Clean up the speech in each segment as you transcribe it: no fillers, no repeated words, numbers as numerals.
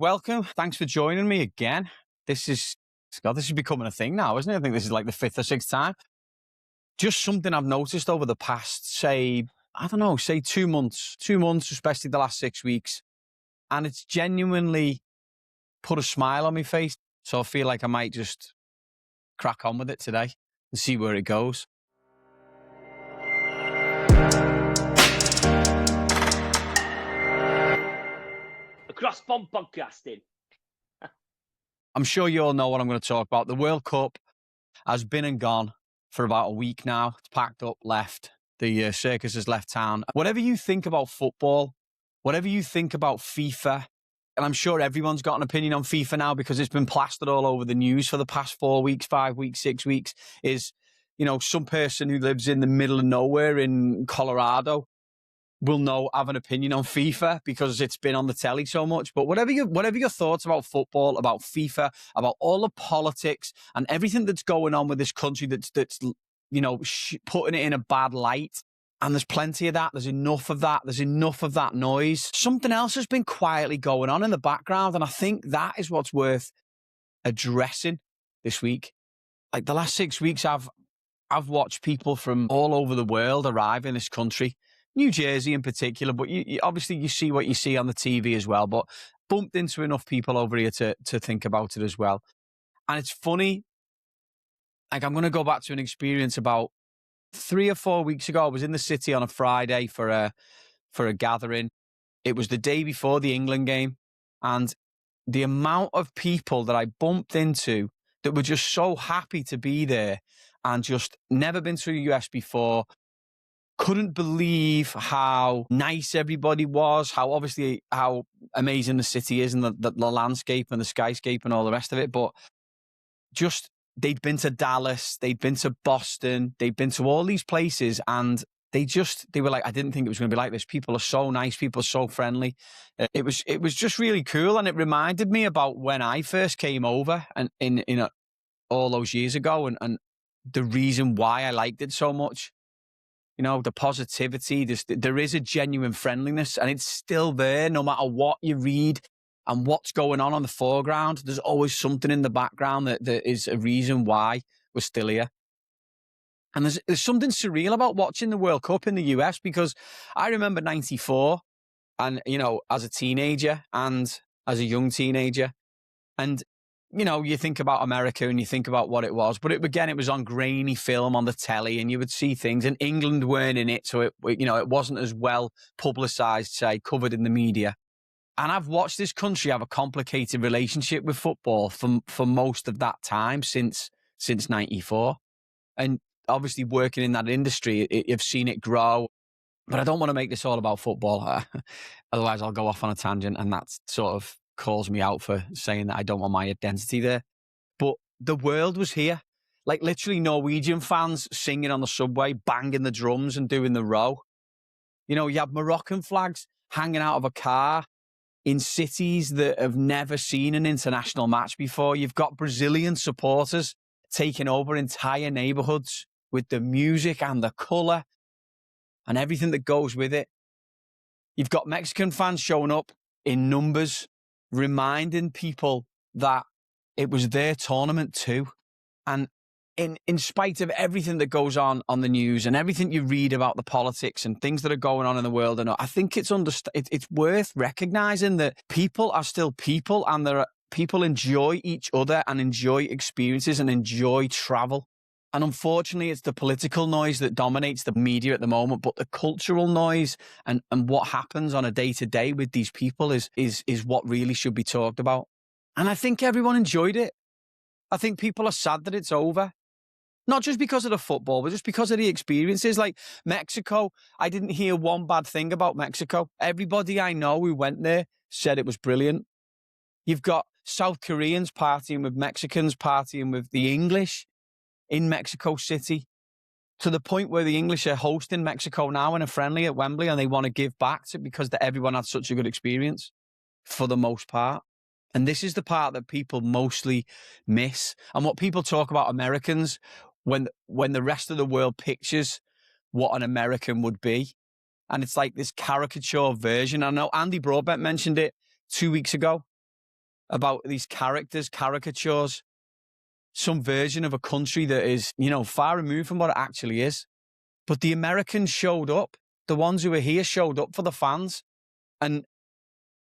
Welcome. Thanks for joining me again. This is becoming a thing now, isn't it? I think this is like the fifth or sixth time. Just something I've noticed over the past, say 2 months, especially the last 6 weeks. And it's genuinely put a smile on my face. So I feel like I might just crack on with it today and see where it goes. Across Bomb Podcasting. I'm sure you all know what I'm going to talk about. The World Cup has been and gone for about a week now. It's packed up, left. The circus has left town. Whatever you think about football, whatever you think about FIFA, and I'm sure everyone's got an opinion on FIFA now because it's been plastered all over the news for the past 4 weeks, 5 weeks, 6 weeks, is, some person who lives in the middle of nowhere in Colorado will have an opinion on FIFA because it's been on the telly so much. But whatever your thoughts about football, about FIFA, about all the politics and everything that's going on with this country that's putting it in a bad light. And there's plenty of that. There's enough of that. There's enough of that noise. Something else has been quietly going on in the background. And I think that is what's worth addressing this week. Like the last 6 weeks, I've watched people from all over the world arrive in this country. New Jersey in particular, but you obviously you see what you see on the TV as well, but bumped into enough people over here to think about it as well. And it's funny, like I'm going to go back to an experience about 3 or 4 weeks ago. I was in the city on a Friday for a gathering. It was the day before the England game, and the amount of people that I bumped into that were just so happy to be there and just never been to the US before, couldn't believe how nice everybody was, how amazing the city is and the landscape and the skyscape and all the rest of it. But just, they'd been to Dallas, they'd been to Boston, they'd been to all these places, and they were like, I didn't think it was going to be like this. People are so nice, people are so friendly. It was just really cool, and it reminded me about when I first came over and in all those years ago, and the reason why I liked it so much. The positivity, there is a genuine friendliness, and it's still there no matter what you read and what's going on the foreground. There's always something in the background that is a reason why we're still here. And there's something surreal about watching the World Cup in the US, because I remember 94 and, as a teenager and as a young teenager, and you think about America and you think about what it was, but it was on grainy film on the telly, and you would see things, and England weren't in it. So it wasn't as well publicized, say, covered in the media. And I've watched this country have a complicated relationship with football for most of that time since 94. And obviously working in that industry, you've seen it grow. But I don't want to make this all about football. Otherwise I'll go off on a tangent, and that's sort of calls me out for saying that I don't want my identity there. But the world was here. Like literally Norwegian fans singing on the subway, banging the drums and doing the row. You have Moroccan flags hanging out of a car in cities that have never seen an international match before. You've got Brazilian supporters taking over entire neighborhoods with the music and the color and everything that goes with it. You've got Mexican fans showing up in numbers, reminding people that it was their tournament too. And in spite of everything that goes on the news and everything you read about the politics and things that are going on in the world, and I think it's worth recognizing that people are still people, and people enjoy each other and enjoy experiences and enjoy travel. And unfortunately, it's the political noise that dominates the media at the moment, but the cultural noise and what happens on a day-to-day with these people is what really should be talked about. And I think everyone enjoyed it. I think people are sad that it's over. Not just because of the football, but just because of the experiences. Like Mexico, I didn't hear one bad thing about Mexico. Everybody I know who went there said it was brilliant. You've got South Koreans partying with Mexicans, partying with the English in Mexico City, to the point where the English are hosting Mexico now in a friendly at Wembley, and they want to give back to because everyone had such a good experience for the most part. And this is the part that people mostly miss. And what people talk about Americans, when the rest of the world pictures what an American would be. And it's like this caricature version. I know Andy Broadbent mentioned it 2 weeks ago. about these caricatures, some version of a country that is, far removed from what it actually is. But the Americans showed up. The ones who were here showed up for the fans and,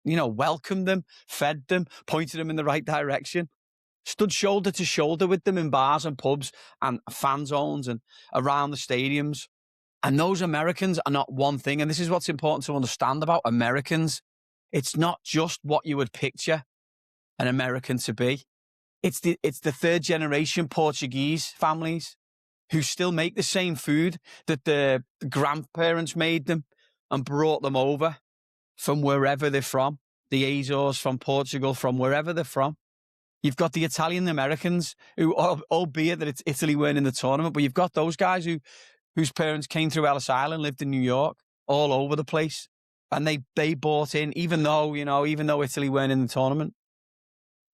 welcomed them, fed them, pointed them in the right direction, stood shoulder to shoulder with them in bars and pubs and fan zones and around the stadiums. And those Americans are not one thing. And this is what's important to understand about Americans. It's not just what you would picture an American to be. It's the third generation Portuguese families who still make the same food that the grandparents made them and brought them over from wherever they're from, the Azores, from Portugal, from wherever they're from. You've got the Italian Americans who, albeit that it's Italy weren't in the tournament, but you've got those guys whose parents came through Ellis Island, lived in New York, all over the place. And they bought in, even though Italy weren't in the tournament.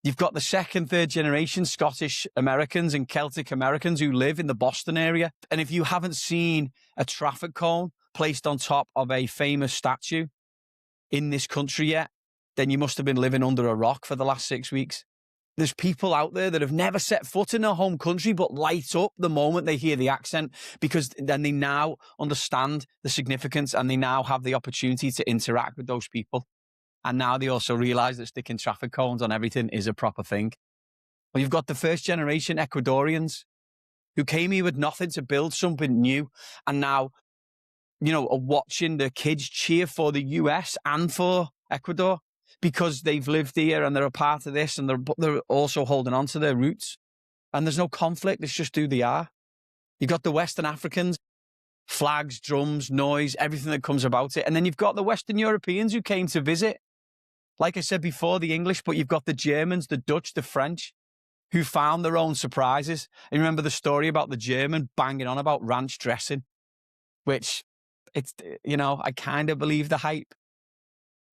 You've got the second, third generation Scottish Americans and Celtic Americans who live in the Boston area. And if you haven't seen a traffic cone placed on top of a famous statue in this country yet, then you must have been living under a rock for the last 6 weeks. There's people out there that have never set foot in their home country but light up the moment they hear the accent, because then they now understand the significance and they now have the opportunity to interact with those people. And now they also realize that sticking traffic cones on everything is a proper thing. Well, you've got the first generation Ecuadorians who came here with nothing to build something new and now, are watching the kids cheer for the US and for Ecuador because they've lived here and they're a part of this and they're also holding on to their roots. And there's no conflict. It's just who they are. You've got the Western Africans, flags, drums, noise, everything that comes about it. And then you've got the Western Europeans who came to visit. Like I said before, the English, but you've got the Germans, the Dutch, the French, who found their own surprises. And you remember the story about the German banging on about ranch dressing, which I kind of believe the hype.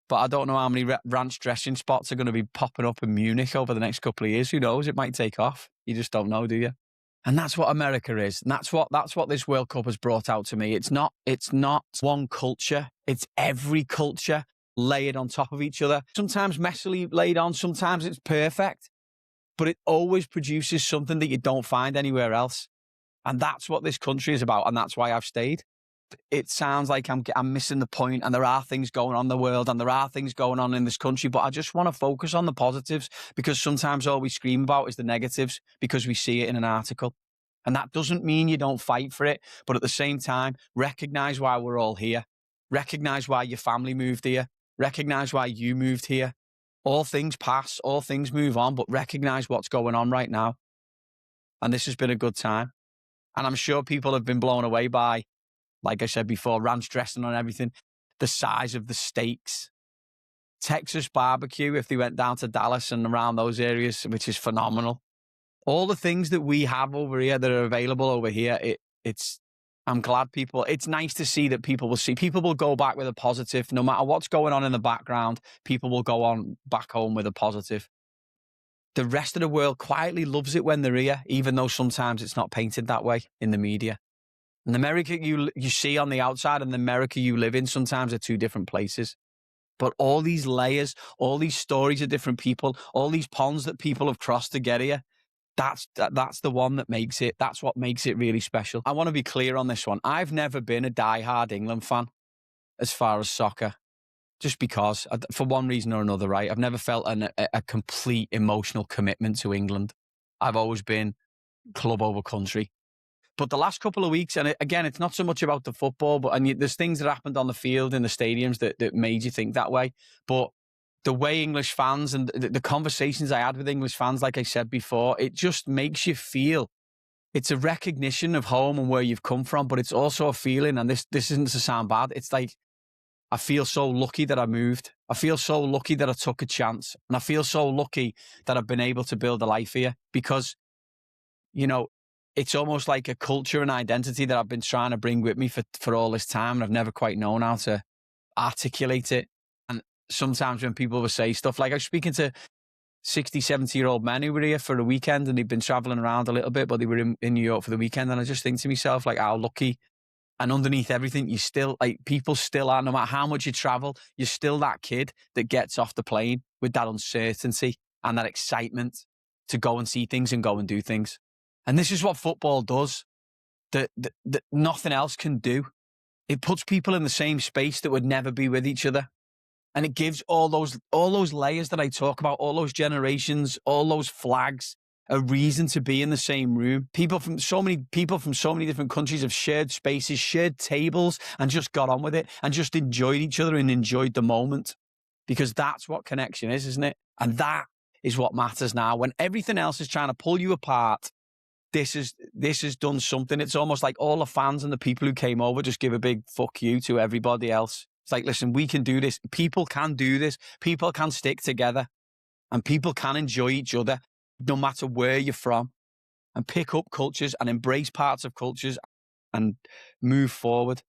But I don't know how many ranch dressing spots are going to be popping up in Munich over the next couple of years. Who knows? It might take off. You just don't know, do you? And that's what America is. And that's what this World Cup has brought out to me. It's not one culture. It's every culture layered on top of each other. Sometimes messily laid on, sometimes it's perfect, but it always produces something that you don't find anywhere else. And that's what this country is about. And that's why I've stayed. It sounds like I'm missing the point, and there are things going on in the world and there are things going on in this country, but I just want to focus on the positives, because sometimes all we scream about is the negatives because we see it in an article. And that doesn't mean you don't fight for it, but at the same time, recognize why we're all here. Recognize why your family moved here. Recognize why you moved here. All things pass, all things move on, but recognize what's going on right now. And this has been a good time. And I'm sure people have been blown away by, like I said before, ranch dressing on everything, the size of the steaks, Texas barbecue if they went down to Dallas and around those areas, which is phenomenal. All the things that we have over here that are available over here, I'm glad it's nice to see that people will go back with a positive. No matter what's going on in the background, people will go on back home with a positive. The rest of the world quietly loves it when they're here, even though sometimes it's not painted that way in the media. And the America you see on the outside and the America you live in sometimes are two different places. But all these layers, all these stories of different people, all these ponds that people have crossed to get here, that's the one that makes it. That's what makes it really special. I want to be clear on this one. I've never been a diehard England fan as far as soccer, just because, for one reason or another, right? I've never felt a complete emotional commitment to England. I've always been club over country. But the last couple of weeks, and again, it's not so much about the football, but there's things that happened on the field in the stadiums that made you think that way. But the way English fans and the conversations I had with English fans, like I said before, it just makes you feel. It's a recognition of home and where you've come from, but it's also a feeling, and this isn't to sound bad, it's like, I feel so lucky that I moved. I feel so lucky that I took a chance. And I feel so lucky that I've been able to build a life here, because, it's almost like a culture and identity that I've been trying to bring with me for all this time. And I've never quite known how to articulate it. And sometimes when people will say stuff like, I was speaking to 60, 70-year-old men who were here for a weekend and they'd been traveling around a little bit, but they were in New York for the weekend. And I just think to myself, like, how lucky. And underneath everything, you still, people still are, no matter how much you travel, you're still that kid that gets off the plane with that uncertainty and that excitement to go and see things and go and do things. And this is what football does that nothing else can do. It puts people in the same space that would never be with each other. And it gives all those layers that I talk about, all those generations, all those flags, a reason to be in the same room. People from so many different countries have shared spaces, shared tables, and just got on with it and just enjoyed each other and enjoyed the moment. Because that's what connection is, isn't it? And that is what matters now. When everything else is trying to pull you apart, this has done something. It's almost like all the fans and the people who came over just give a big fuck you to everybody else. It's like, listen, we can do this. People can do this. People can stick together and people can enjoy each other no matter where you're from, and pick up cultures and embrace parts of cultures and move forward.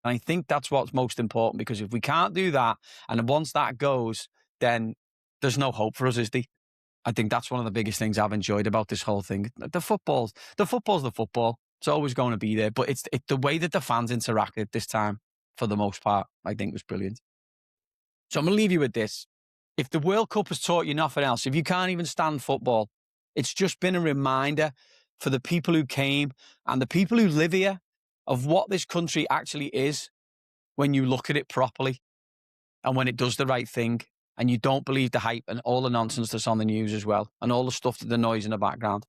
And I think that's what's most important, because if we can't do that, and once that goes, then there's no hope for us, is there? I think that's one of the biggest things I've enjoyed about this whole thing. The football's the football. It's always going to be there, but it's the way that the fans interacted this time, for the most part, I think was brilliant. So I'm going to leave you with this. If the World Cup has taught you nothing else, if you can't even stand football, it's just been a reminder for the people who came and the people who live here of what this country actually is when you look at it properly and when it does the right thing and you don't believe the hype and all the nonsense that's on the news as well and all the stuff, the noise in the background.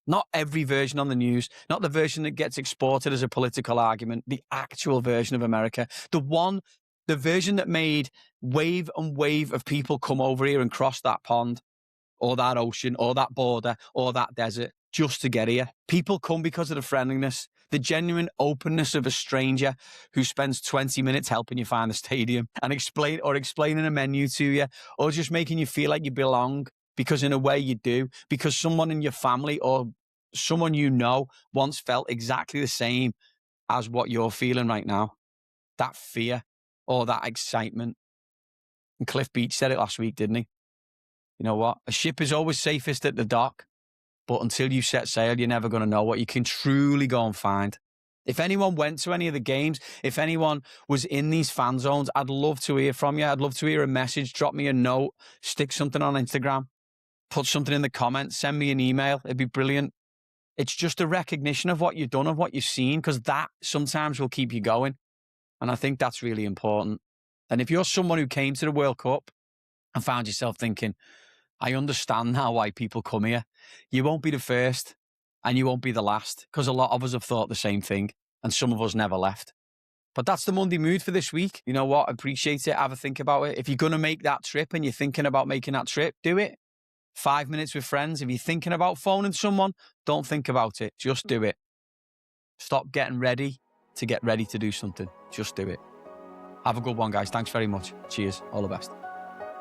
Not every version on the news, not the version that gets exported as a political argument, the actual version of America, the version that made wave and wave of people come over here and cross that pond or that ocean or that border or that desert just to get here. People come because of the friendliness, the genuine openness of a stranger who spends 20 minutes helping you find the stadium and explaining a menu to you, or just making you feel like you belong, because in a way you do, because someone in your family or someone you know once felt exactly the same as what you're feeling right now. That fear or that excitement. And Cliff Beach said it last week, didn't he? You know what? A ship is always safest at the dock, but until you set sail, you're never going to know what you can truly go and find. If anyone went to any of the games, if anyone was in these fan zones, I'd love to hear from you. I'd love to hear a message. Drop me a note, stick something on Instagram, put something in the comments, send me an email. It'd be brilliant. It's just a recognition of what you've done, of what you've seen, because that sometimes will keep you going. And I think that's really important. And if you're someone who came to the World Cup and found yourself thinking, I understand now why people come here, you won't be the first and you won't be the last, because a lot of us have thought the same thing and some of us never left. But that's the Monday mood for this week. You know what? I appreciate it. Have a think about it. If you're going to make that trip and you're thinking about making that trip, do it. 5 minutes with friends. If you're thinking about phoning someone, don't think about it. Just do it. Stop getting ready to get ready to do something. Just do it. Have a good one, guys. Thanks very much. Cheers. All the best.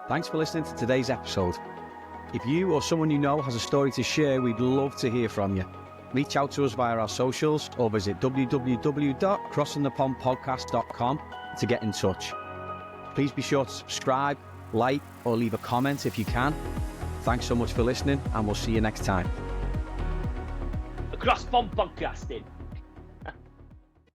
Thanks for listening to today's episode. If you or someone you know has a story to share, we'd love to hear from you. Reach out to us via our socials or visit www.crossingthepondpodcast.com to get in touch. Please be sure to subscribe, like, or leave a comment if you can. Thanks so much for listening, and we'll see you next time. Across Pond Podcasting.